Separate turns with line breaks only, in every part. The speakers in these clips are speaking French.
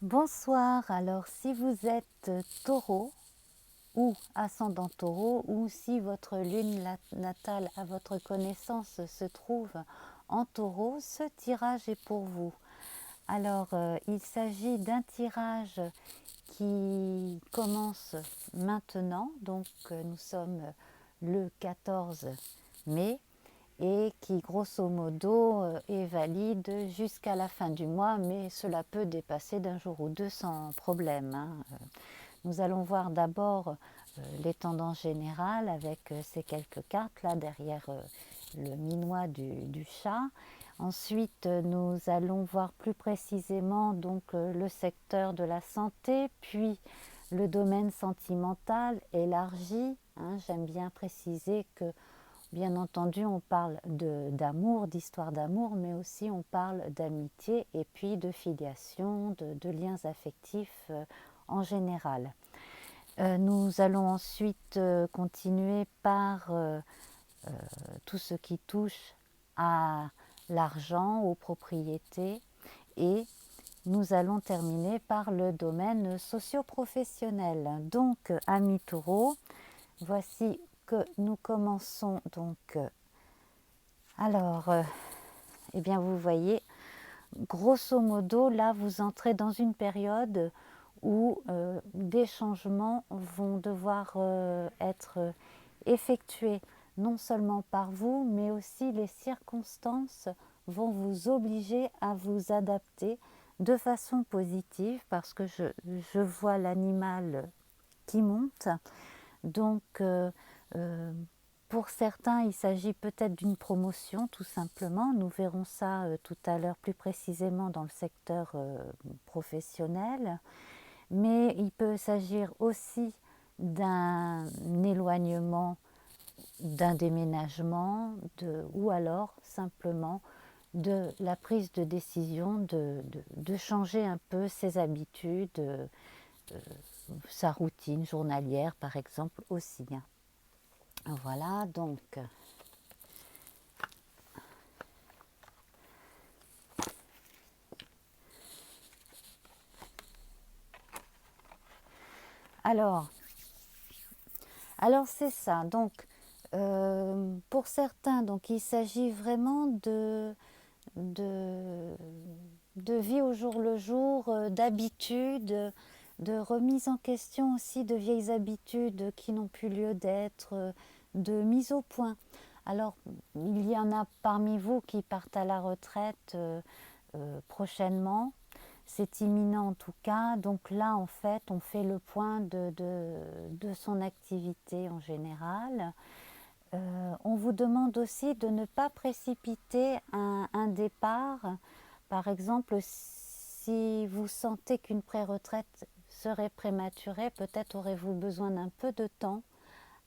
Bonsoir, alors si vous êtes taureau ou ascendant taureau ou si votre lune natale à votre connaissance se trouve en taureau, ce tirage est pour vous. Alors il s'agit d'un tirage qui commence maintenant, donc nous sommes le 14 mai et qui grosso modo est valide jusqu'à la fin du mois, mais cela peut dépasser d'un jour ou deux sans problème, hein. Nous allons voir d'abord les tendances générales avec ces quelques cartes là derrière le minois du chat. Ensuite, nous allons voir plus précisément donc le secteur de la santé, puis le domaine sentimental élargi, hein. J'aime bien préciser que bien entendu, on parle d'amour, d'histoire d'amour, mais aussi on parle d'amitié et puis de filiation, de liens affectifs en général. Nous allons ensuite continuer par tout ce qui touche à l'argent, aux propriétés, et nous allons terminer par le domaine socio-professionnel. Donc, amis taureaux, voici que nous commençons donc. Alors, eh bien vous voyez, grosso modo, là vous entrez dans une période où des changements vont devoir être effectués non seulement par vous, mais aussi les circonstances vont vous obliger à vous adapter de façon positive parce que je vois l'animal qui monte. Donc, pour certains, il s'agit peut-être d'une promotion, tout simplement. Nous verrons ça tout à l'heure plus précisément dans le secteur professionnel. Mais il peut s'agir aussi d'un éloignement, d'un déménagement, ou alors simplement de la prise de décision de changer un peu ses habitudes, sa routine journalière par exemple aussi. Voilà, donc alors, c'est ça. Donc, pour certains, donc il s'agit vraiment de, de vie au jour le jour, d'habitude, de remise en question aussi de vieilles habitudes qui n'ont plus lieu d'être, de mise au point. Alors, il y en a parmi vous qui partent à la retraite prochainement. C'est imminent en tout cas. Donc là, en fait, on fait le point de son activité en général. On vous demande aussi de ne pas précipiter un départ. Par exemple, si vous sentez qu'une pré-retraite serait prématurée, peut-être aurez-vous besoin d'un peu de temps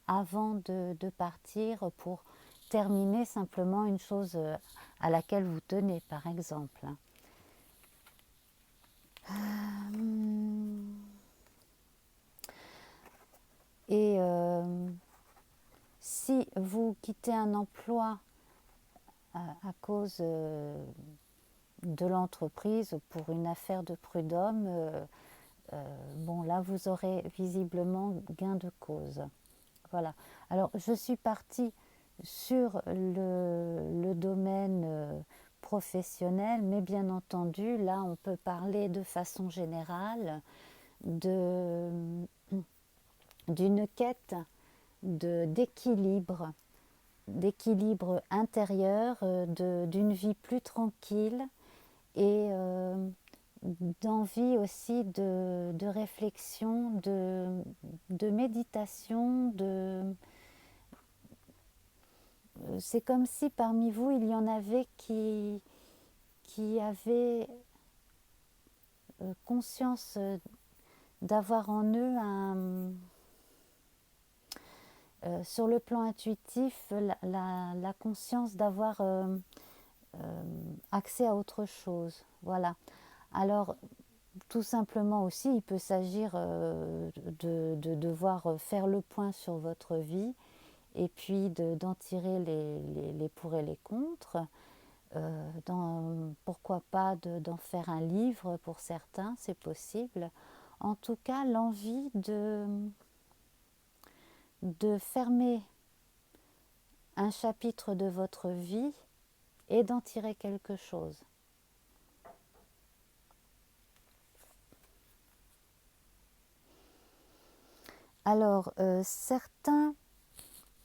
avant de partir pour terminer simplement une chose à laquelle vous tenez, par exemple. Et si vous quittez un emploi à cause de l'entreprise pour une affaire de prud'homme, bon là vous aurez visiblement gain de cause. Voilà. Alors je suis partie sur le domaine professionnel, mais bien entendu là on peut parler de façon générale d'une quête d'équilibre, d'équilibre intérieur, d'une vie plus tranquille et d'envie aussi de réflexion, de méditation. C'est comme si parmi vous, il y en avait qui avaient conscience d'avoir en eux sur le plan intuitif la conscience d'avoir accès à autre chose. Voilà. Alors, tout simplement aussi, il peut s'agir de devoir faire le point sur votre vie et puis d'en tirer les pour et les contre. Pourquoi pas d'en faire un livre pour certains, c'est possible. En tout cas, l'envie de fermer un chapitre de votre vie et d'en tirer quelque chose. Alors, certains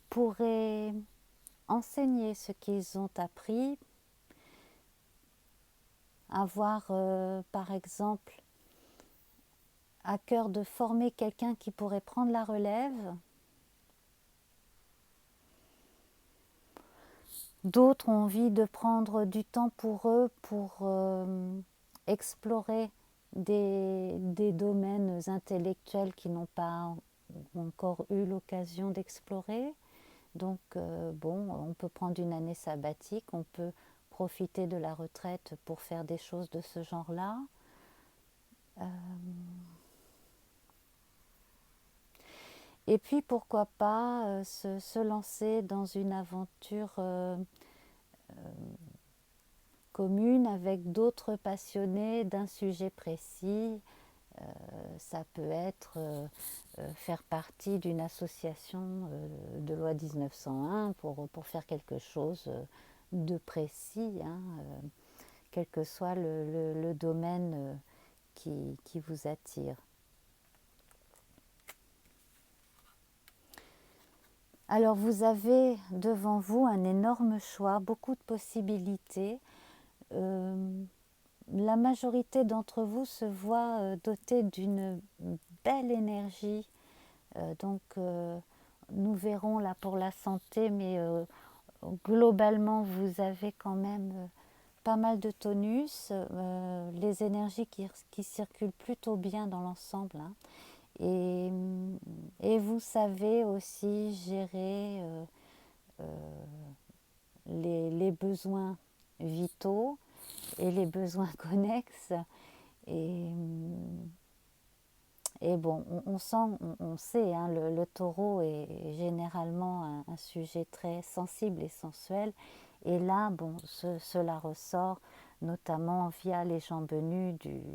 pourraient enseigner ce qu'ils ont appris, avoir par exemple à cœur de former quelqu'un qui pourrait prendre la relève. D'autres ont envie de prendre du temps pour eux pour explorer des domaines intellectuels qu'ils n'ont pas encore eu l'occasion d'explorer. Donc bon, on peut prendre une année sabbatique, on peut profiter de la retraite pour faire des choses de ce genre-là. Et puis pourquoi pas se lancer dans une aventure commune avec d'autres passionnés d'un sujet précis. Ça peut être faire partie d'une association de loi 1901 pour faire quelque chose de précis, hein, quel que soit le domaine qui vous attire. Alors vous avez devant vous un énorme choix, beaucoup de possibilités. La majorité d'entre vous se voit dotés d'une belle énergie. Donc nous verrons là pour la santé, mais globalement vous avez quand même pas mal de tonus, les énergies qui circulent plutôt bien dans l'ensemble, hein. Et vous savez aussi gérer les besoins vitaux et les besoins connexes. Et, et bon, on sent, on sait, hein, le taureau est généralement un sujet très sensible et sensuel. Et là, bon, cela ressort notamment via les jambes nues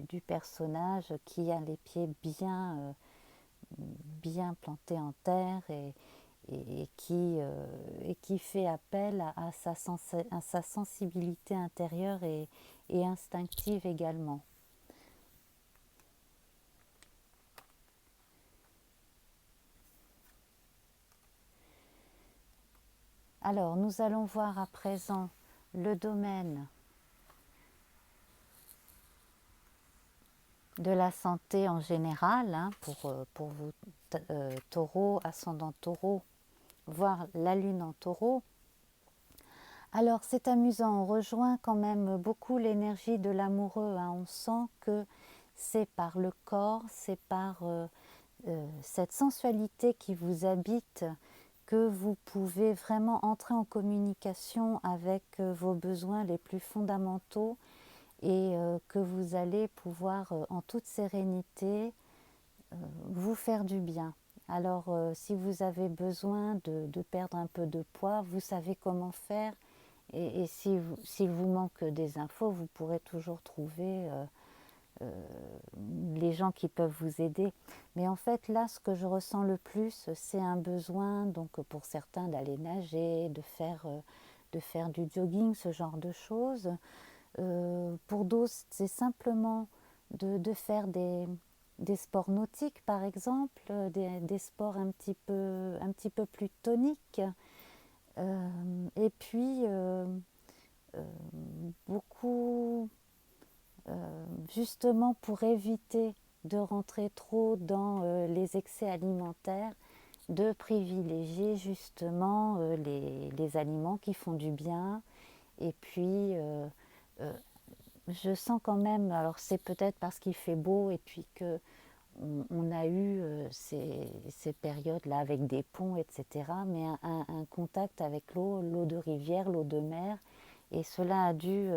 du personnage qui a les pieds bien plantés en terre et qui fait appel à sa sensibilité intérieure et instinctive également. Alors, nous allons voir à présent le domaine de la santé en général, hein, pour vous taureaux, ascendant taureau, voire la lune en taureau. Alors c'est amusant, on rejoint quand même beaucoup l'énergie de l'amoureux, hein. On sent que c'est par le corps, c'est par cette sensualité qui vous habite que vous pouvez vraiment entrer en communication avec vos besoins les plus fondamentaux et que vous allez pouvoir en toute sérénité vous faire du bien. Alors si vous avez besoin de perdre un peu de poids, vous savez comment faire et s'il vous manque des infos, vous pourrez toujours trouver les gens qui peuvent vous aider. Mais en fait là, ce que je ressens le plus, c'est un besoin, donc pour certains d'aller nager, de faire du jogging, ce genre de choses. Pour d'autres, c'est simplement de faire des sports nautiques, par exemple, des sports un petit peu plus toniques. Et puis, beaucoup, justement, pour éviter de rentrer trop dans les excès alimentaires, de privilégier justement les aliments qui font du bien. Et puis, je sens quand même, alors c'est peut-être parce qu'il fait beau et puis que on a eu ces périodes-là avec des ponts, etc., mais un contact avec l'eau de rivière, l'eau de mer, et cela a dû,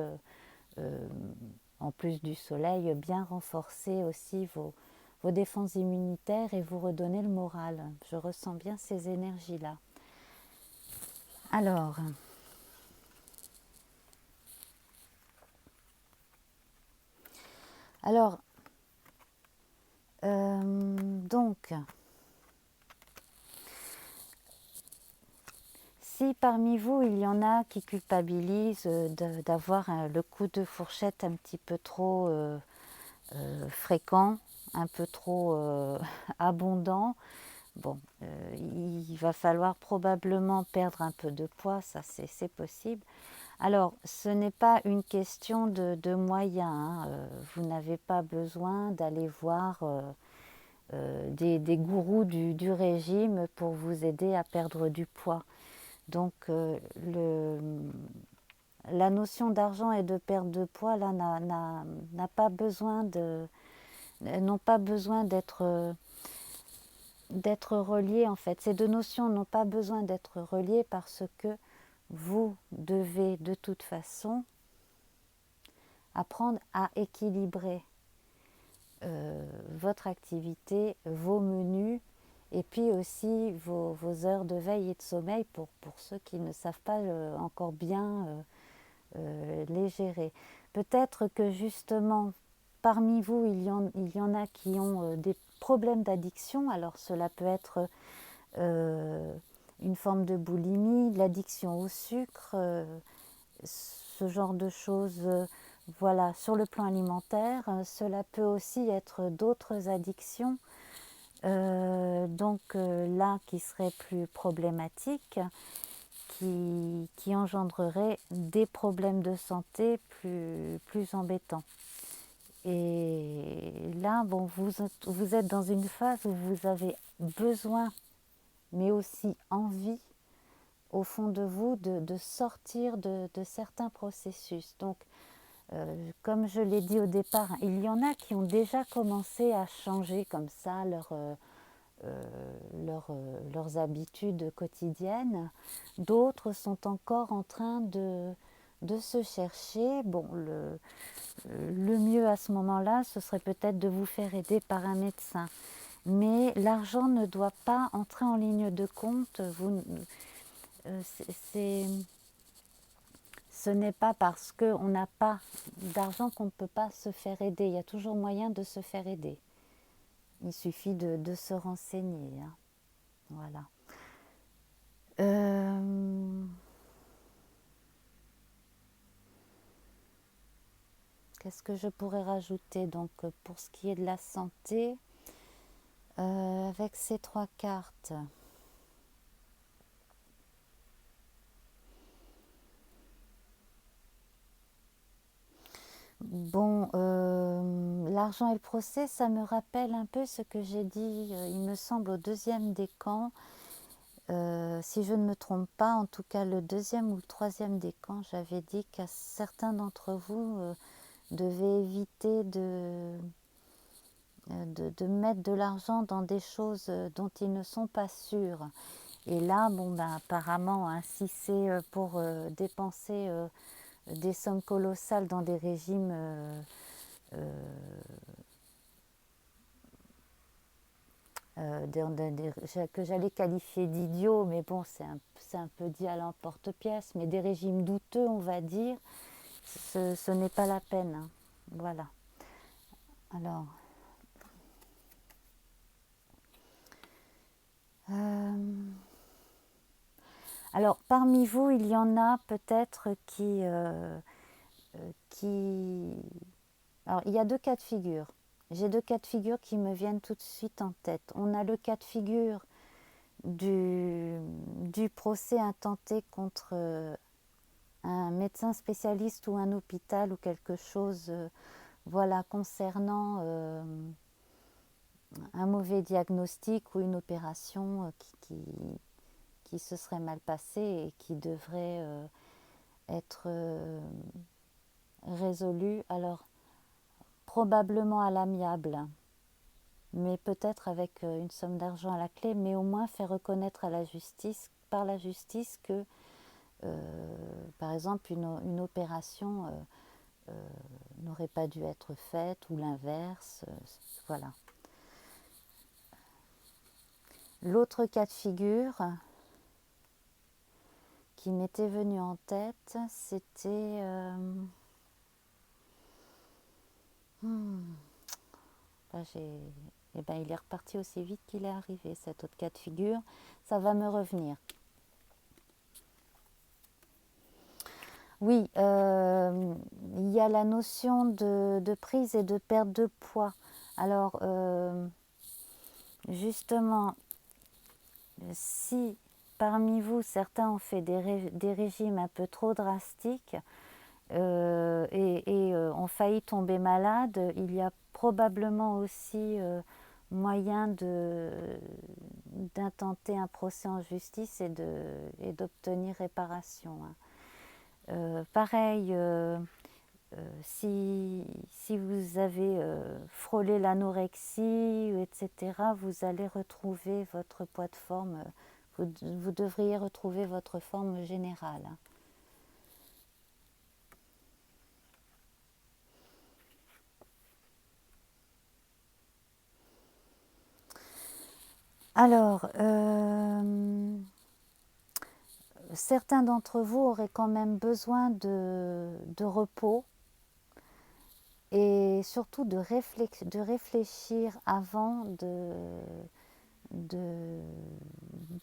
en plus du soleil, bien renforcer aussi vos défenses immunitaires et vous redonner le moral. Je ressens bien ces énergies-là. Alors, Alors, donc, si parmi vous, il y en a qui culpabilisent d'avoir le coup de fourchette un petit peu trop fréquent, un peu trop abondant, bon, il va falloir probablement perdre un peu de poids, ça c'est possible. Alors, ce n'est pas une question de moyens, hein. Vous n'avez pas besoin d'aller voir des gourous du régime pour vous aider à perdre du poids. Donc, la notion d'argent et de perte de poids, là, n'a pas besoin n'ont pas besoin d'être reliées, en fait. Ces deux notions n'ont pas besoin d'être reliées parce que vous devez de toute façon apprendre à équilibrer votre activité, vos menus et puis aussi vos heures de veille et de sommeil pour ceux qui ne savent pas encore bien les gérer. Peut-être que justement parmi vous il y en a qui ont des problèmes d'addiction. Alors cela peut être une forme de boulimie, de l'addiction au sucre, ce genre de choses. Voilà, sur le plan alimentaire, cela peut aussi être d'autres addictions, donc là qui seraient plus problématiques, qui engendreraient des problèmes de santé plus embêtants. Et là, bon, vous êtes dans une phase où vous avez besoin, mais aussi envie, au fond de vous, de sortir de certains processus. Donc, comme je l'ai dit au départ, il y en a qui ont déjà commencé à changer comme ça leurs habitudes quotidiennes. D'autres sont encore en train de se chercher. Bon, le mieux à ce moment-là, ce serait peut-être de vous faire aider par un médecin. Mais l'argent ne doit pas entrer en ligne de compte. Ce n'est pas parce qu'on n'a pas d'argent qu'on ne peut pas se faire aider. Il y a toujours moyen de se faire aider. Il suffit de se renseigner, hein. Voilà. Qu'est-ce que je pourrais rajouter donc pour ce qui est de la santé avec ces trois cartes? Bon, l'argent et le procès, ça me rappelle un peu ce que j'ai dit, il me semble, au deuxième décan. Si je ne me trompe pas, en tout cas le deuxième ou le troisième décan, j'avais dit qu'à certains d'entre vous devaient éviter de mettre de l'argent dans des choses dont ils ne sont pas sûrs. Et là, bon, ben, apparemment, hein, si c'est pour dépenser des sommes colossales dans des régimes que j'allais qualifier d'idiots, mais bon, c'est un peu dit à l'emporte-pièce, mais des régimes douteux, on va dire, ce n'est pas la peine, hein. Voilà. Alors, alors, parmi vous, il y en a peut-être qui... Alors, il y a deux cas de figure. J'ai deux cas de figure qui me viennent tout de suite en tête. On a le cas de figure du procès intenté contre un médecin spécialiste ou un hôpital ou quelque chose voilà, concernant un mauvais diagnostic ou une opération qui se serait mal passée et qui devrait être résolue. Alors, probablement à l'amiable, mais peut-être avec une somme d'argent à la clé, mais au moins faire reconnaître à la justice, par la justice que, par exemple, une opération n'aurait pas dû être faite ou l'inverse. Voilà. L'autre cas de figure qui m'était venu en tête, c'était Là, eh ben, il est reparti aussi vite qu'il est arrivé, cet autre cas de figure. Ça va me revenir. Oui, il y a la notion de prise et de perte de poids. Alors, justement, si parmi vous, certains ont fait des régimes un peu trop drastiques et ont failli tomber malades, il y a probablement aussi moyen d'intenter un procès en justice et d'obtenir réparation. Pareil, si vous avez frôlé l'anorexie, etc., vous allez retrouver votre poids de forme, vous devriez retrouver votre forme générale. Alors, certains d'entre vous auraient quand même besoin de repos et surtout de réfléchir avant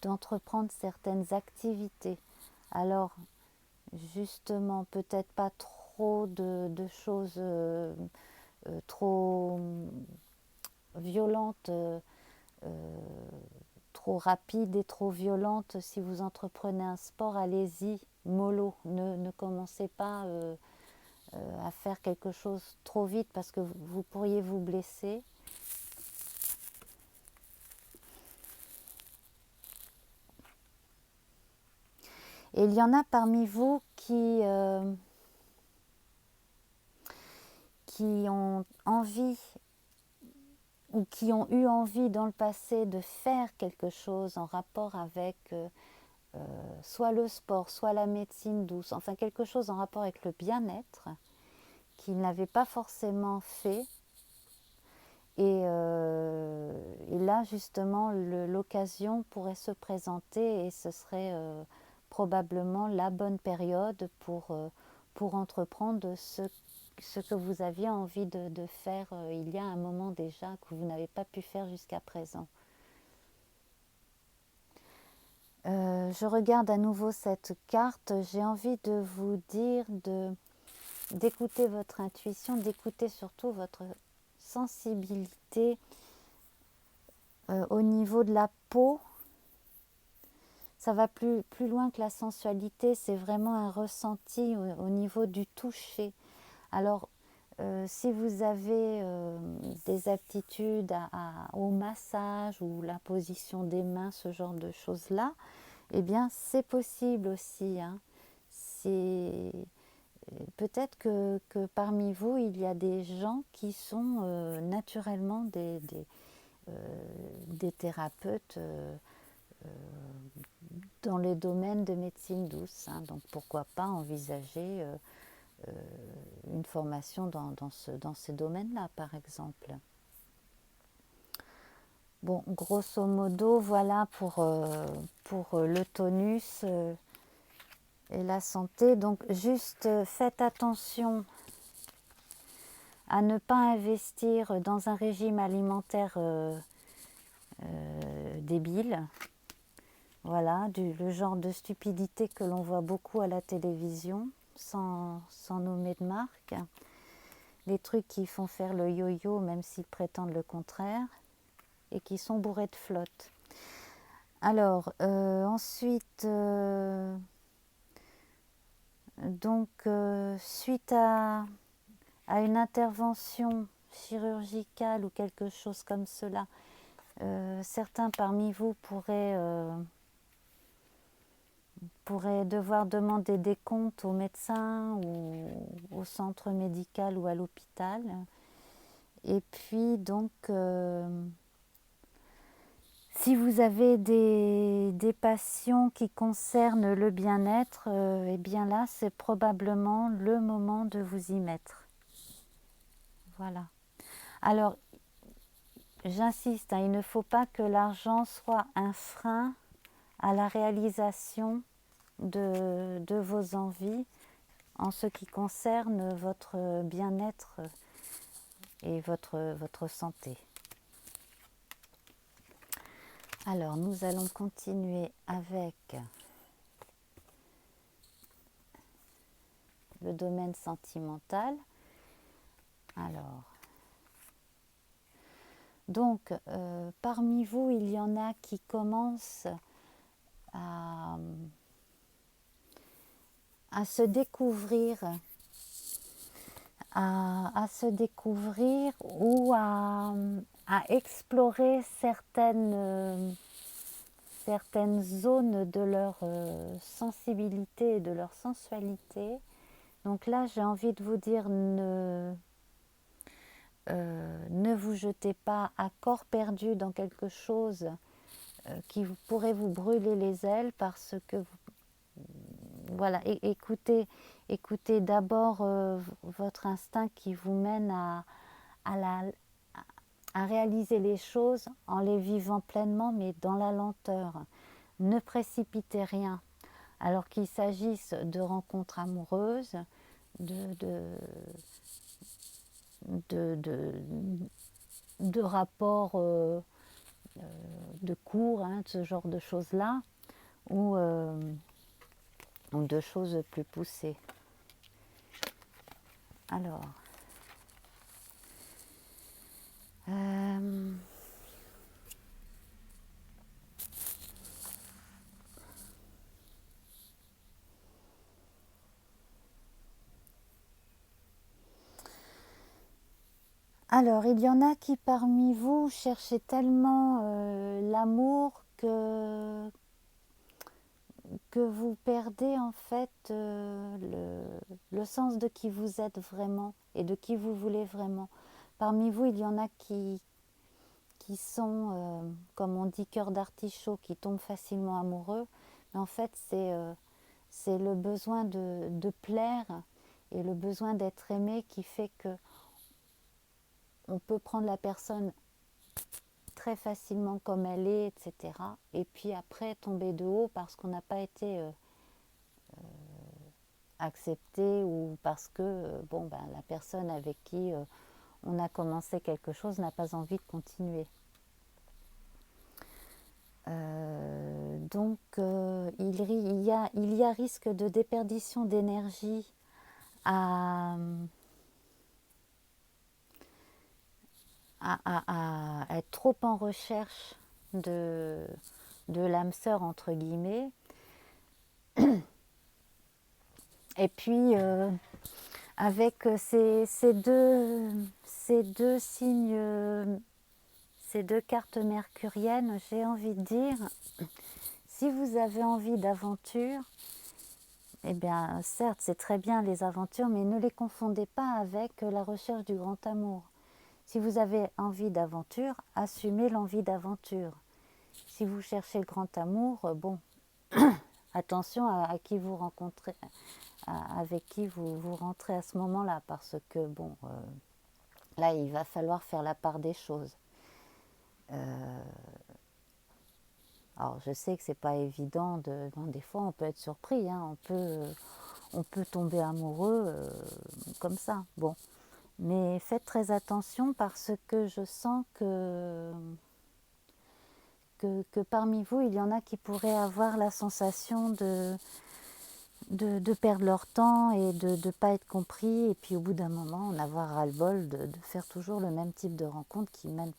d'entreprendre certaines activités. Alors, justement, peut-être pas trop de choses trop violentes, trop rapides et trop violentes. Si vous entreprenez un sport, allez-y, mollo. Ne commencez pas à faire quelque chose trop vite parce que vous pourriez vous blesser. Et il y en a parmi vous qui ont envie ou qui ont eu envie dans le passé de faire quelque chose en rapport avec soit le sport, soit la médecine douce, enfin quelque chose en rapport avec le bien-être, qu'ils n'avaient pas forcément fait. Et là, justement, l'occasion pourrait se présenter et ce serait probablement la bonne période pour entreprendre ce que vous aviez envie de faire il y a un moment déjà, que vous n'avez pas pu faire jusqu'à présent. Je regarde à nouveau cette carte. J'ai envie de vous dire d'écouter votre intuition, d'écouter surtout votre sensibilité au niveau de la peau. Ça va plus loin que la sensualité, c'est vraiment un ressenti au niveau du toucher. Alors, si vous avez des aptitudes au massage ou la position des mains, ce genre de choses-là, eh bien, c'est possible aussi. Hein. Peut-être que parmi vous, il y a des gens qui sont naturellement des thérapeutes dans le domaine de médecine douce. Hein. Donc, pourquoi pas envisager une formation dans ce domaine-là, par exemple. Bon, grosso modo, voilà pour le tonus et la santé. Donc, juste faites attention à ne pas investir dans un régime alimentaire débile. Voilà, le genre de stupidité que l'on voit beaucoup à la télévision, sans nommer de marque. Les trucs qui font faire le yo-yo, même s'ils prétendent le contraire, et qui sont bourrés de flotte. Alors, ensuite, donc, suite à une intervention chirurgicale ou quelque chose comme cela, certains parmi vous pourraient devoir demander des comptes au médecin ou au centre médical ou à l'hôpital. Et puis donc, si vous avez des passions qui concernent le bien-être, eh bien là, c'est probablement le moment de vous y mettre. Voilà. Alors, j'insiste, hein, il ne faut pas que l'argent soit un frein à la réalisation de vos envies en ce qui concerne votre bien-être et votre santé. Alors, nous allons continuer avec le domaine sentimental. Alors, donc, parmi vous, il y en a qui commencent à se découvrir, se découvrir ou à explorer certaines zones de leur sensibilité et de leur sensualité. Donc là, j'ai envie de vous dire, ne vous jetez pas à corps perdu dans quelque chose qui pourrait vous brûler les ailes, parce que voilà, écoutez d'abord votre instinct qui vous mène à réaliser les choses en les vivant pleinement, mais dans la lenteur. Ne précipitez rien. Alors qu'il s'agisse de rencontres amoureuses, de rapports de cours, hein, de ce genre de choses-là, ou de choses plus poussées. Alors, il y en a qui parmi vous cherchez tellement l'amour que vous perdez en fait le sens de qui vous êtes vraiment et de qui vous voulez vraiment. Parmi vous, il y en a qui sont, comme on dit, cœur d'artichaut, qui tombent facilement amoureux. Mais en fait, c'est le besoin de plaire et le besoin d'être aimé qui fait que on peut prendre la personne très facilement comme elle est, etc. Et puis après tomber de haut parce qu'on n'a pas été accepté, ou parce que la personne avec qui on a commencé quelque chose n'a pas envie de continuer. Donc il y a risque de déperdition d'énergie à être trop en recherche de l'âme sœur, entre guillemets. Et puis avec ces deux signes, ces deux cartes mercuriennes, j'ai envie de dire, si vous avez envie d'aventure, eh bien certes c'est très bien les aventures, mais ne les confondez pas avec la recherche du grand amour. Si vous avez envie d'aventure, assumez l'envie d'aventure. Si vous cherchez le grand amour, attention à qui vous rencontrez, avec qui vous rentrez à ce moment-là, parce que là il va falloir faire la part des choses. Alors je sais que c'est pas évident, des fois on peut être surpris, hein, on peut tomber amoureux comme ça. Bon, mais faites très attention, parce que je sens que parmi vous, il y en a qui pourraient avoir la sensation de perdre leur temps et de ne pas être compris, et puis au bout d'un moment, en avoir ras-le-bol de faire toujours le même type de rencontre qui mène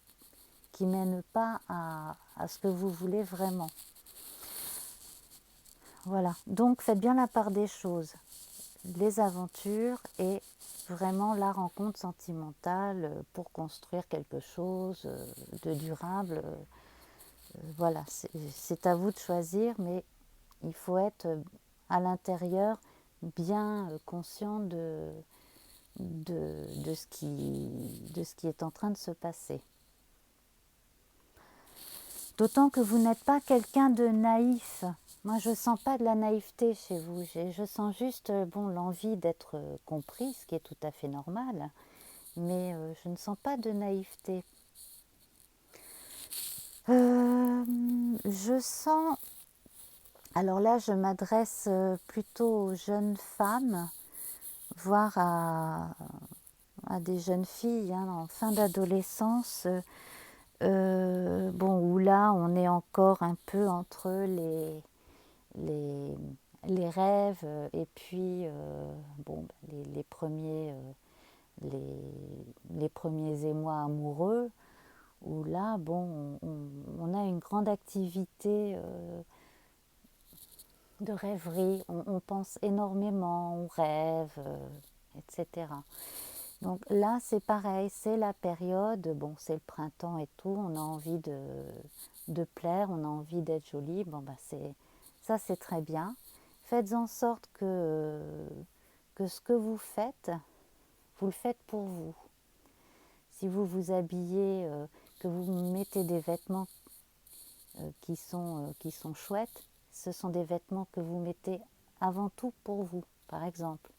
pas à ce que vous voulez vraiment. Voilà, donc faites bien la part des choses. Les aventures et vraiment la rencontre sentimentale pour construire quelque chose de durable. Voilà, c'est à vous de choisir, mais il faut être à l'intérieur bien conscient de ce qui est en train de se passer. D'autant que vous n'êtes pas quelqu'un de naïf. Moi, je ne sens pas de la naïveté chez vous. Je sens juste l'envie d'être compris, ce qui est tout à fait normal. Mais je ne sens pas de naïveté. Je sens... Alors là, je m'adresse plutôt aux jeunes femmes, voire à des jeunes filles en fin d'adolescence, bon, où là on est encore un peu entre les, les rêves et puis bon, les premiers émois amoureux, où là, bon, on a une grande activité de rêverie, on pense énormément, on rêve, etc. Donc là, c'est pareil, c'est la période, bon, c'est le printemps et tout, on a envie de plaire, on a envie d'être jolie, bon, bah, ça c'est très bien. Faites en sorte que ce que vous le faites pour vous. Si vous vous habillez, que vous mettez des vêtements qui sont chouettes, ce sont des vêtements que vous mettez avant tout pour vous, par exemple.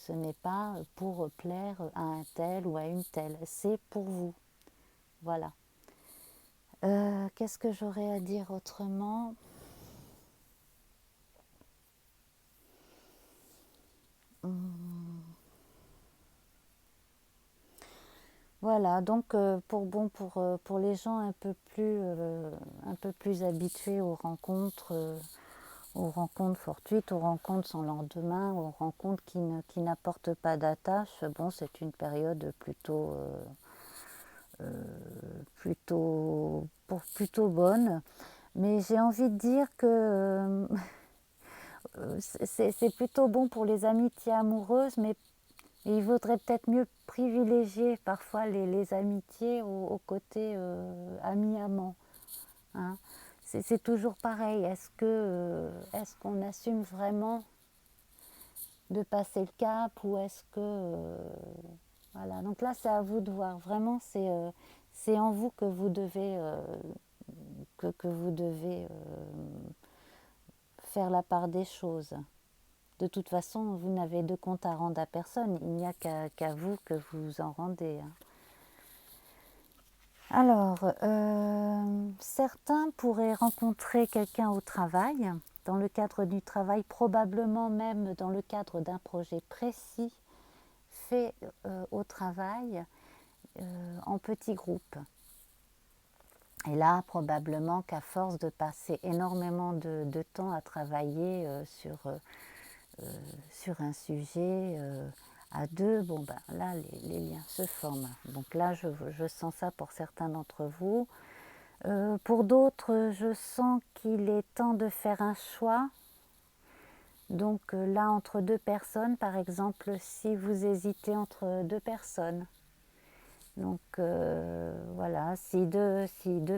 Ce n'est pas pour plaire à un tel ou à une telle, c'est pour vous. Voilà. Qu'est-ce que j'aurais à dire autrement? Voilà, donc pour les gens un peu plus habitués aux rencontres fortuites, aux rencontres sans lendemain, aux rencontres qui n'apportent pas d'attache, bon, c'est une période plutôt bonne. Mais j'ai envie de dire que c'est plutôt bon pour les amitiés amoureuses, mais il vaudrait peut-être mieux privilégier parfois les amitiés au côté ami-amant. Hein. C'est toujours pareil. Est-ce qu'on assume vraiment de passer le cap ou est-ce que voilà. Donc là, c'est à vous de voir. Vraiment, c'est en vous que vous devez que vous devez faire la part des choses. De toute façon, vous n'avez de compte à rendre à personne. Il n'y a qu'à vous que vous en rendez. Alors, certains pourraient rencontrer quelqu'un au travail, dans le cadre du travail, probablement même dans le cadre d'un projet précis fait au travail en petits groupes. Et là, probablement qu'à force de passer énormément de temps à travailler sur un sujet à deux, bon ben là les liens se forment. Donc là je sens ça pour certains d'entre vous. Pour d'autres, je sens qu'il est temps de faire un choix. Donc là, entre deux personnes, par exemple, si vous hésitez entre deux personnes. Donc voilà, si deux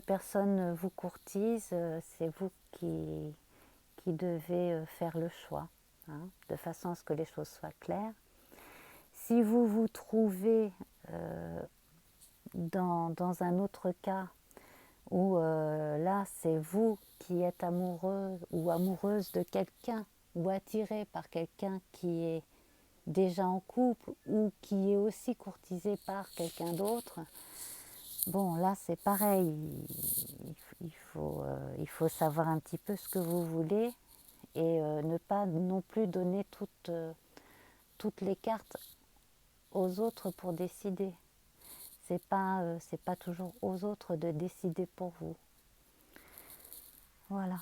personnes vous courtisent, c'est vous qui devez faire le choix, hein, de façon à ce que les choses soient claires. Si vous vous trouvez dans un autre cas où là c'est vous qui êtes amoureux ou amoureuse de quelqu'un ou attiré par quelqu'un qui est déjà en couple ou qui est aussi courtisé par quelqu'un d'autre, bon là c'est pareil, il faut savoir un petit peu ce que vous voulez et ne pas non plus donner toutes les cartes aux autres pour décider. C'est pas toujours aux autres de décider pour vous. Voilà.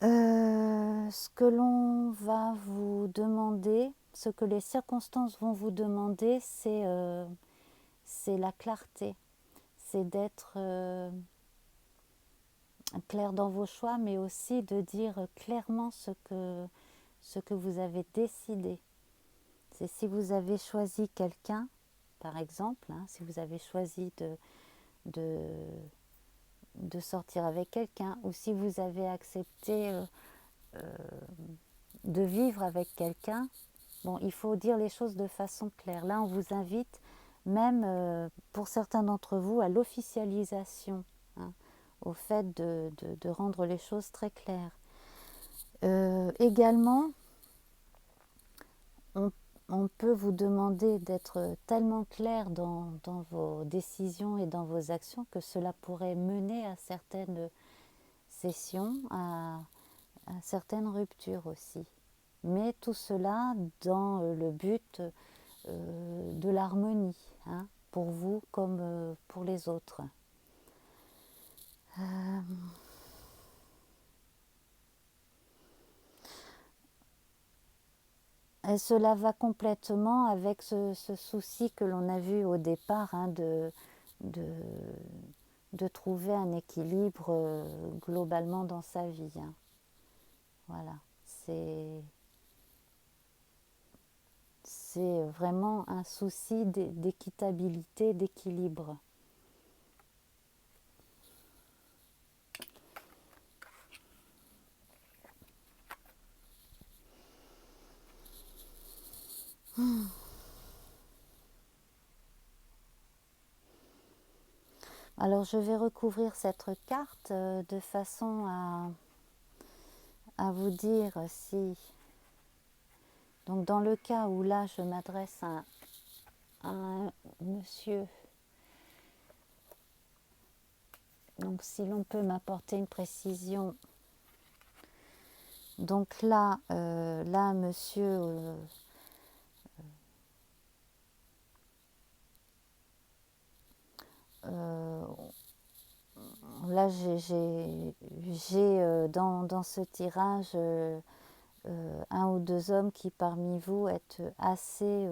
Ce que l'on va vous demander, ce que les circonstances vont vous demander, c'est la clarté. C'est d'être clair dans vos choix, mais aussi de dire clairement ce que vous avez décidé. C'est si vous avez choisi quelqu'un, par exemple, hein, si vous avez choisi de, de sortir avec quelqu'un, ou si vous avez accepté de vivre avec quelqu'un, bon, il faut dire les choses de façon claire. Là, on vous invite, même pour certains d'entre vous, à l'officialisation, hein, au fait de rendre les choses très claires. Également, on, on peut vous demander d'être tellement clair dans vos décisions et dans vos actions que cela pourrait mener à certaines sessions, à certaines ruptures aussi. Mais tout cela dans le but de l'harmonie, hein, pour vous comme pour les autres. Et cela va complètement avec ce souci que l'on a vu au départ, hein, de, de trouver un équilibre globalement dans sa vie. Hein. Voilà, c'est vraiment un souci d'équitabilité, d'équilibre. Alors je vais recouvrir cette carte de façon à vous dire si... Donc dans le cas où là je m'adresse à un monsieur, donc si l'on peut m'apporter une précision. Donc là, monsieur... là, j'ai dans ce tirage un ou deux hommes qui parmi vous êtes assez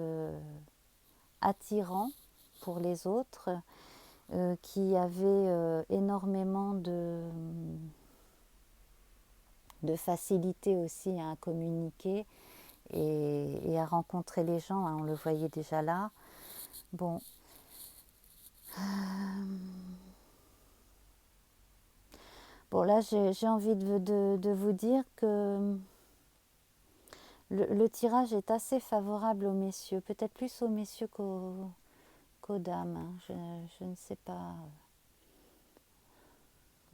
attirants pour les autres, qui avaient énormément de facilité aussi à communiquer et à rencontrer les gens, hein, on le voyait déjà là. Bon. Bon, là, j'ai envie de vous dire que le tirage est assez favorable aux messieurs, peut-être plus aux messieurs qu'aux dames. Hein. Je ne sais pas.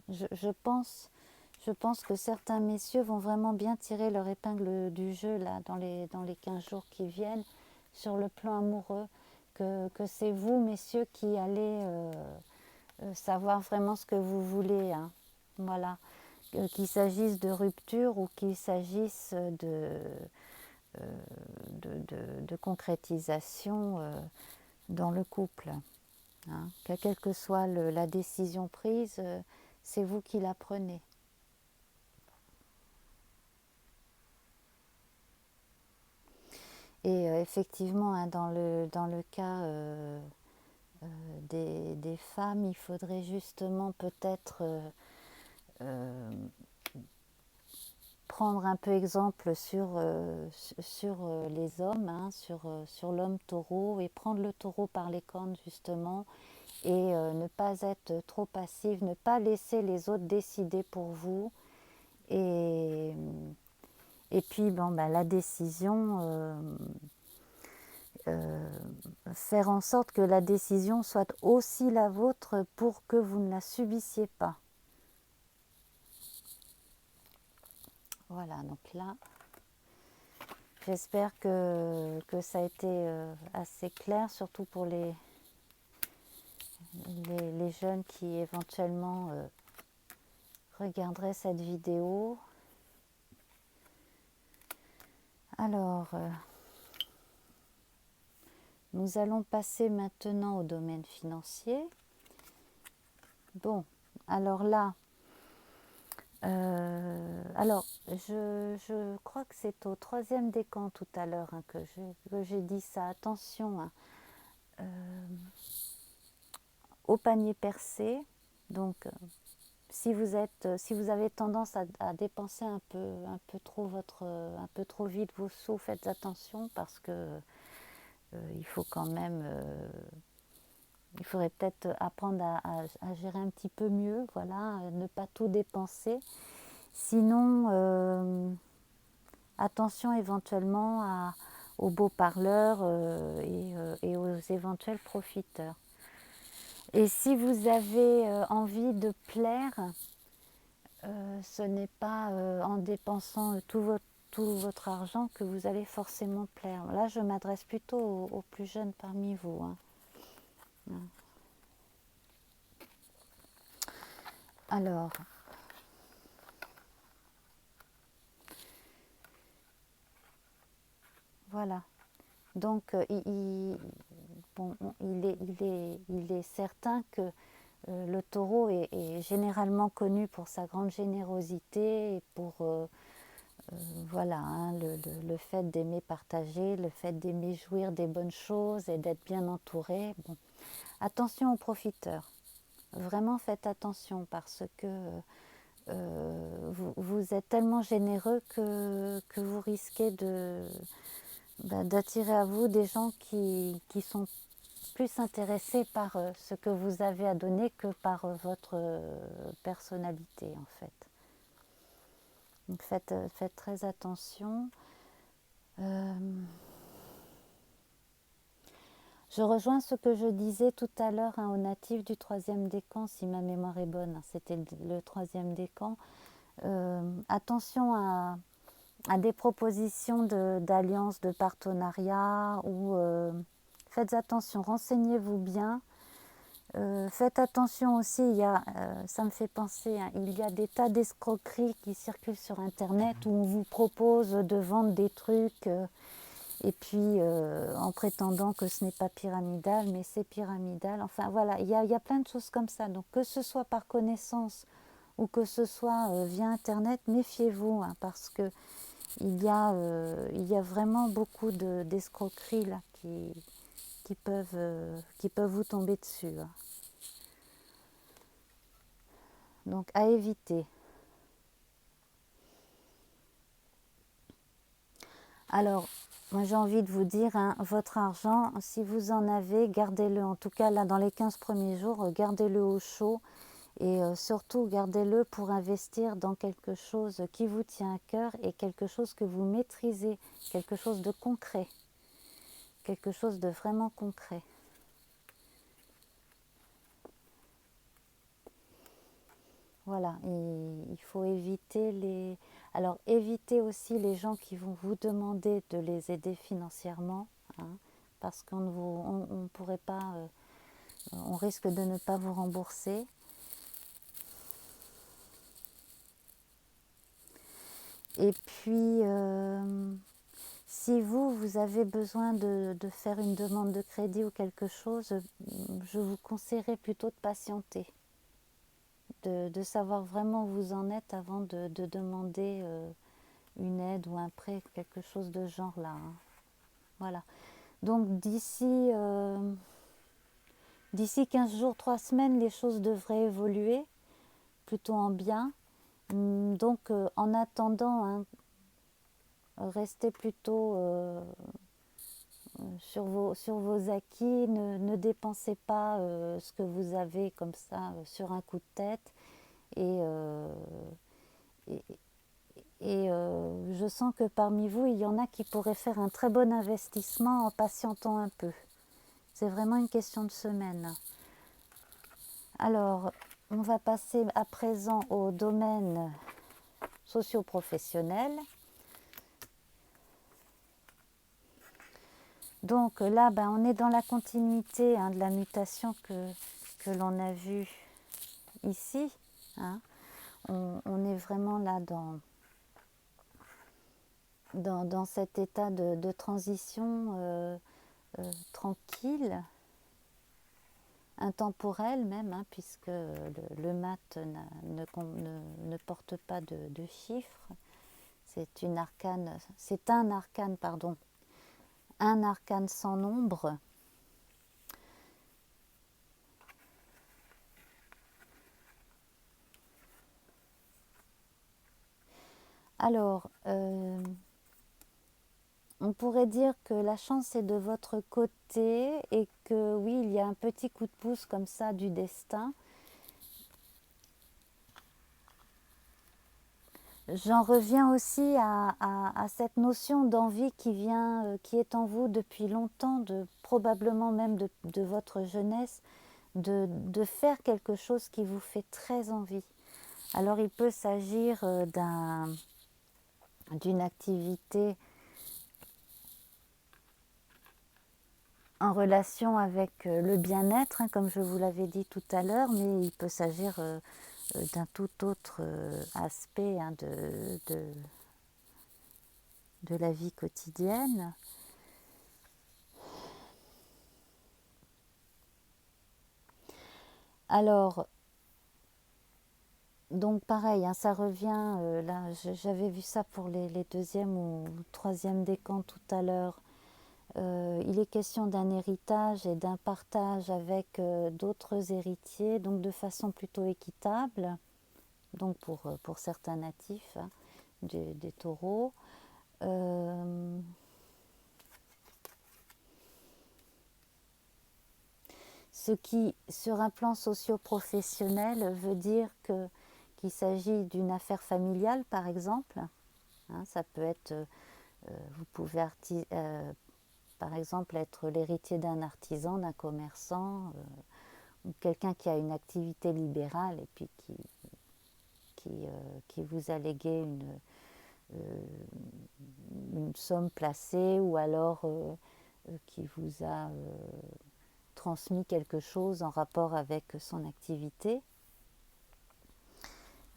Je pense que certains messieurs vont vraiment bien tirer leur épingle du jeu là, dans les 15 jours qui viennent, sur le plan amoureux, que c'est vous, messieurs, qui allez savoir vraiment ce que vous voulez. Hein. Voilà. Qu'il s'agisse de rupture ou qu'il s'agisse de concrétisation dans le couple. Hein. Quelle que soit la décision prise, c'est vous qui la prenez. Et effectivement, hein, dans le cas des femmes, il faudrait justement peut-être prendre un peu exemple sur les hommes, hein, sur l'homme taureau, et prendre le taureau par les cornes justement, et ne pas être trop passif, ne pas laisser les autres décider pour vous, et puis bon, ben, la décision, faire en sorte que la décision soit aussi la vôtre pour que vous ne la subissiez pas. Voilà, donc là, j'espère que ça a été assez clair, surtout pour les jeunes qui éventuellement regarderaient cette vidéo. Alors, nous allons passer maintenant au domaine financier. Bon, alors là, je crois que c'est au troisième décan tout à l'heure, hein, que j'ai dit ça. Attention, hein, au panier percé. Donc, si vous avez tendance à dépenser un peu trop vite vos sous, faites attention parce que il faut quand même... il faudrait peut-être apprendre à gérer un petit peu mieux, voilà, ne pas tout dépenser. Sinon, attention éventuellement aux beaux parleurs et aux éventuels profiteurs. Et si vous avez envie de plaire, ce n'est pas en dépensant tout tout votre argent que vous allez forcément plaire. Là, je m'adresse plutôt aux plus jeunes parmi vous. Hein. Alors, voilà. Donc, il est certain que le taureau est généralement connu pour sa grande générosité et pour voilà, hein, le fait d'aimer partager, le fait d'aimer jouir des bonnes choses et d'être bien entouré. Bon. Attention aux profiteurs. Vraiment faites attention parce que vous êtes tellement généreux que vous risquez d'attirer à vous des gens qui sont plus intéressés par ce que vous avez à donner que par votre personnalité en fait. Donc faites très attention. Je rejoins ce que je disais tout à l'heure hein, aux natifs du troisième décan, si ma mémoire est bonne, c'était le troisième décan. Attention à des propositions d'alliance, de partenariat, ou faites attention, renseignez-vous bien. Faites attention aussi, ça me fait penser, hein, il y a des tas d'escroqueries qui circulent sur Internet où on vous propose de vendre des trucs et puis en prétendant que ce n'est pas pyramidal, mais c'est pyramidal. Enfin voilà, il y a plein de choses comme ça. Donc que ce soit par connaissance ou que ce soit via Internet, méfiez-vous hein, parce que il y a vraiment beaucoup d'escroqueries là qui peuvent vous tomber dessus. Hein. Donc à éviter. Alors, moi j'ai envie de vous dire, hein, votre argent, si vous en avez, gardez-le. En tout cas, là, dans les 15 premiers jours, gardez-le au chaud. Et surtout, gardez-le pour investir dans quelque chose qui vous tient à cœur et quelque chose que vous maîtrisez, quelque chose de concret, quelque chose de vraiment concret. Voilà, et il faut éviter les... Alors, évitez aussi les gens qui vont vous demander de les aider financièrement, hein, parce qu'on ne pourrait pas... on risque de ne pas vous rembourser. Et puis, si vous avez besoin de faire une demande de crédit ou quelque chose, je vous conseillerais plutôt de patienter, de savoir vraiment où vous en êtes avant de demander une aide ou un prêt, quelque chose de genre là. Hein. Voilà. Donc d'ici 15 jours, 3 semaines, les choses devraient évoluer plutôt en bien. Donc en attendant, hein, restez plutôt sur vos acquis, ne dépensez pas ce que vous avez comme ça sur un coup de tête. Et, je sens que parmi vous, il y en a qui pourraient faire un très bon investissement en patientant un peu. C'est vraiment une question de semaine. Alors, on va passer à présent au domaine socio-professionnel. Donc là, on est dans la continuité hein, de la mutation que l'on a vue ici. Hein. On est vraiment là dans cet état de transition tranquille, intemporelle même, hein, puisque le mat ne porte pas de chiffres. C'est un arcane sans nombre. Alors, on pourrait dire que la chance est de votre côté et que oui, il y a un petit coup de pouce comme ça du destin. J'en reviens aussi à cette notion d'envie qui est en vous depuis longtemps, probablement même de votre jeunesse, de faire quelque chose qui vous fait très envie. Alors il peut s'agir d'une activité en relation avec le bien-être, hein, comme je vous l'avais dit tout à l'heure, mais il peut s'agir d'un tout autre aspect, hein, de la vie quotidienne. Alors, donc pareil, hein, ça revient, là j'avais vu ça pour les deuxième ou troisième décans tout à l'heure. Il est question d'un héritage et d'un partage avec d'autres héritiers, donc de façon plutôt équitable, donc pour certains natifs, hein, des taureaux. Ce qui, sur un plan socio-professionnel, veut dire qu'il s'agit d'une affaire familiale, par exemple. Hein, ça peut être, vous pouvez par exemple être l'héritier d'un artisan, d'un commerçant, ou quelqu'un qui a une activité libérale et puis qui vous a légué une somme placée, ou alors qui vous a transmis quelque chose en rapport avec son activité.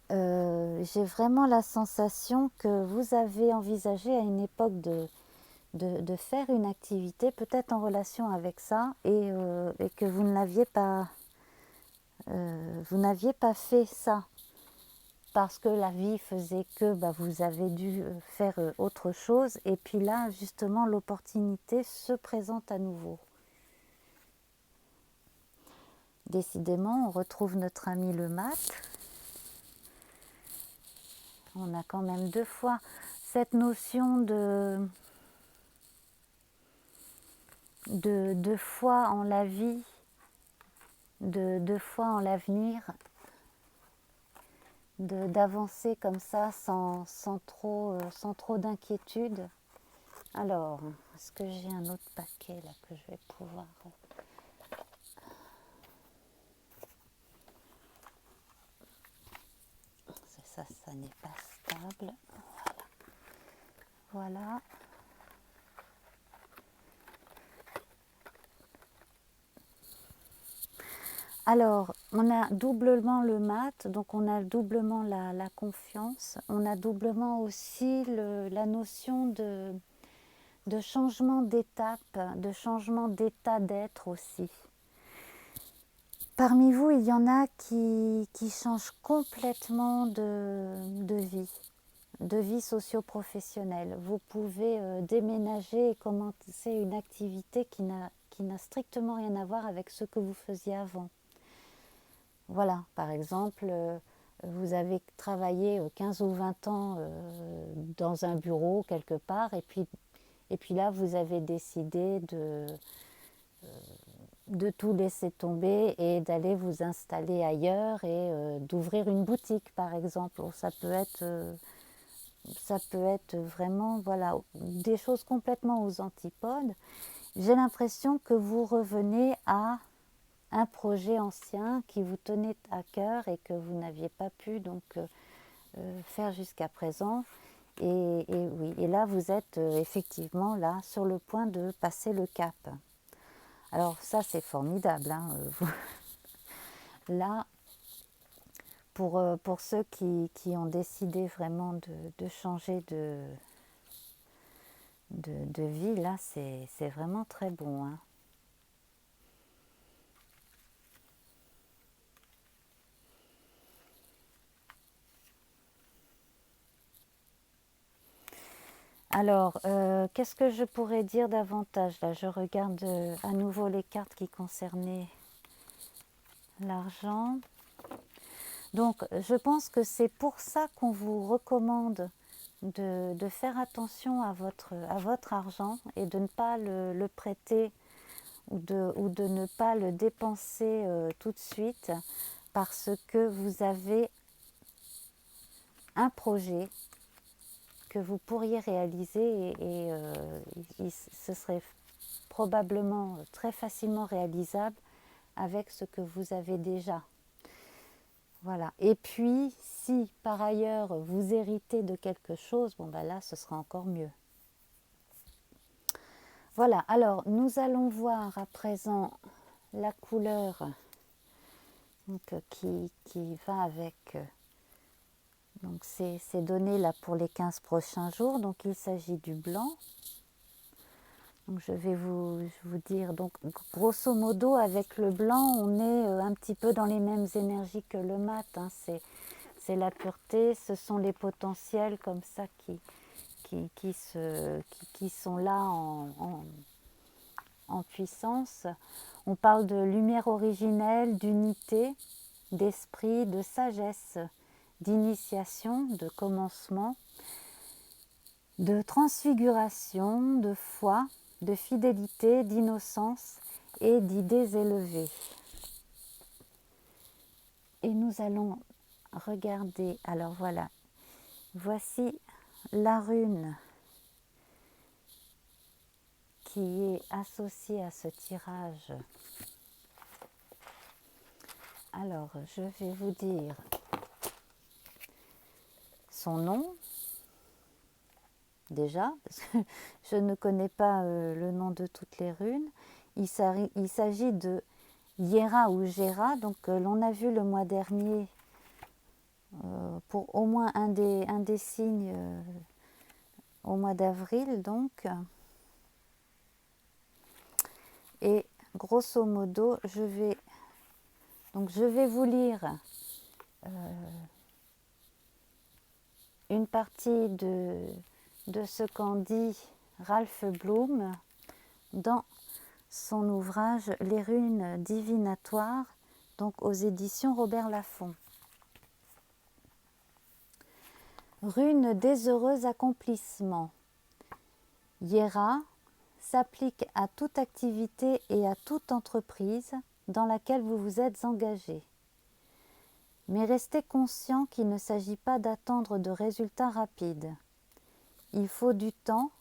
J'ai vraiment la sensation que vous avez envisagé à une époque de faire une activité peut-être en relation avec ça, et que vous n'aviez pas fait ça parce que la vie faisait que vous avez dû faire autre chose, et puis là justement l'opportunité se présente à nouveau. Décidément, on retrouve notre ami le mat. On a quand même deux fois cette notion de foi en la vie, de foi en l'avenir, d'avancer comme ça sans trop d'inquiétude. Alors, est-ce que j'ai un autre paquet là que je vais pouvoir... Ça n'est pas stable. Voilà. Alors, on a doublement le mat, donc on a doublement la confiance, on a doublement aussi la notion de changement d'étape, de changement d'état d'être aussi. Parmi vous, il y en a qui changent complètement de vie socio-professionnelle. Vous pouvez déménager et commencer une activité qui n'a strictement rien à voir avec ce que vous faisiez avant. Voilà, par exemple, vous avez travaillé 15 ou 20 ans dans un bureau quelque part, et puis là, vous avez décidé de tout laisser tomber et d'aller vous installer ailleurs, et d'ouvrir une boutique, par exemple. Ça peut être vraiment, voilà, des choses complètement aux antipodes. J'ai l'impression que vous revenez à un projet ancien qui vous tenait à cœur et que vous n'aviez pas pu donc faire jusqu'à présent. Et oui, et là vous êtes effectivement là sur le point de passer le cap. Alors ça c'est formidable, hein, là pour ceux qui ont décidé vraiment de changer de vie, là c'est vraiment très bon, hein. Alors, qu'est-ce que je pourrais dire davantage? Là, je regarde à nouveau les cartes qui concernaient l'argent. Donc, je pense que c'est pour ça qu'on vous recommande de faire attention à votre argent et de ne pas le prêter, ou de ne pas le dépenser tout de suite, parce que vous avez un projet que vous pourriez réaliser, et ce serait probablement très facilement réalisable avec ce que vous avez déjà. Voilà. Et puis, si par ailleurs vous héritez de quelque chose, bon ben là, ce sera encore mieux. Voilà, alors nous allons voir à présent la couleur donc, qui va avec donc ces données là pour les 15 prochains jours. Donc il s'agit du blanc. Donc je vais vous dire, donc grosso modo avec le blanc on est un petit peu dans les mêmes énergies que le mat, hein. C'est la pureté, ce sont les potentiels comme ça qui sont là en puissance. On parle de lumière originelle, d'unité, d'esprit, de sagesse, d'initiation, de commencement, de transfiguration, de foi, de fidélité, d'innocence et d'idées élevées. Et nous allons regarder, alors voilà, voici la rune qui est associée à ce tirage. Alors, je vais vous dire son nom, déjà, parce que je ne connais pas le nom de toutes les runes. Il s'agit de Hiera ou Gera, donc l'on a vu le mois dernier pour au moins un des signes au mois d'avril, donc. Et grosso modo, je vais vous lire une partie de ce qu'en dit Ralph Bloom dans son ouvrage Les runes divinatoires, donc aux éditions Robert Laffont. Rune des heureux accomplissements. Hiera s'applique à toute activité et à toute entreprise dans laquelle vous vous êtes engagé. Mais restez conscient qu'il ne s'agit pas d'attendre de résultats rapides. Il faut du temps,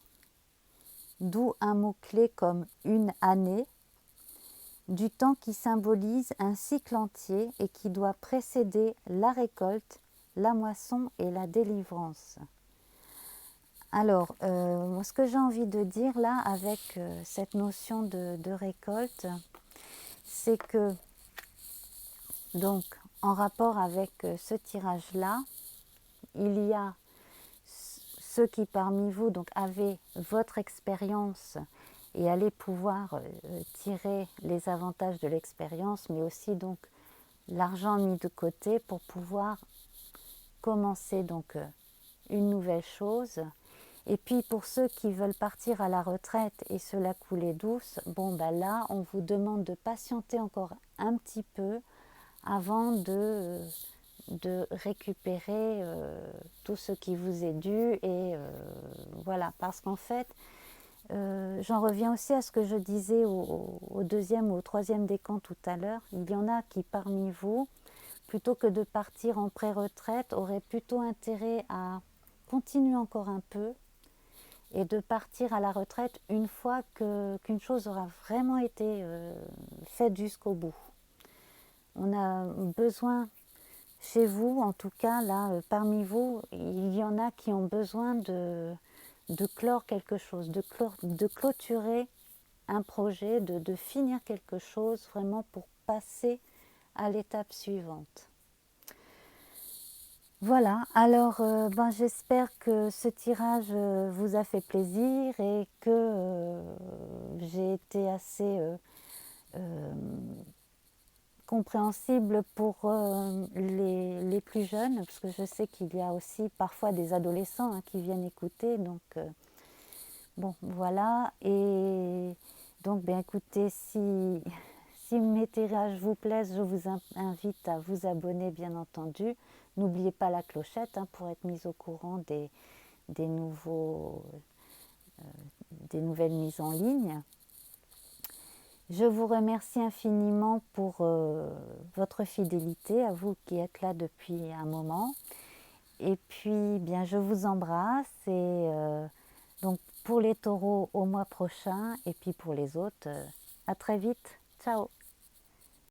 d'où un mot-clé comme une année, du temps qui symbolise un cycle entier et qui doit précéder la récolte, la moisson et la délivrance. Alors, ce que j'ai envie de dire là avec cette notion de récolte, c'est que, donc, en rapport avec ce tirage-là, il y a ceux qui parmi vous donc avaient votre expérience et allaient pouvoir tirer les avantages de l'expérience, mais aussi donc l'argent mis de côté pour pouvoir commencer donc une nouvelle chose. Et puis pour ceux qui veulent partir à la retraite et se la couler douce, bon ben là on vous demande de patienter encore un petit peu avant de récupérer tout ce qui vous est dû. Et voilà, parce qu'en fait, j'en reviens aussi à ce que je disais au deuxième ou au troisième décan tout à l'heure. Il y en a qui parmi vous, plutôt que de partir en pré-retraite, auraient plutôt intérêt à continuer encore un peu et de partir à la retraite une fois qu'une chose aura vraiment été faite jusqu'au bout. On a besoin, chez vous en tout cas, là, parmi vous, il y en a qui ont besoin de clore quelque chose, de clôturer un projet, de finir quelque chose vraiment pour passer à l'étape suivante. Voilà, alors j'espère que ce tirage vous a fait plaisir et que j'ai été assez compréhensible pour les plus jeunes, parce que je sais qu'il y a aussi parfois des adolescents qui viennent écouter, donc bon voilà. Et donc écoutez, si mes tirages vous plaisent, je vous invite à vous abonner, bien entendu. N'oubliez pas la clochette pour être mis au courant des nouvelles mises en ligne. Je vous remercie infiniment pour votre fidélité, à vous qui êtes là depuis un moment. Et puis, bien, je vous embrasse. Et donc, pour les taureaux, au mois prochain. Et puis, pour les autres, à très vite. Ciao!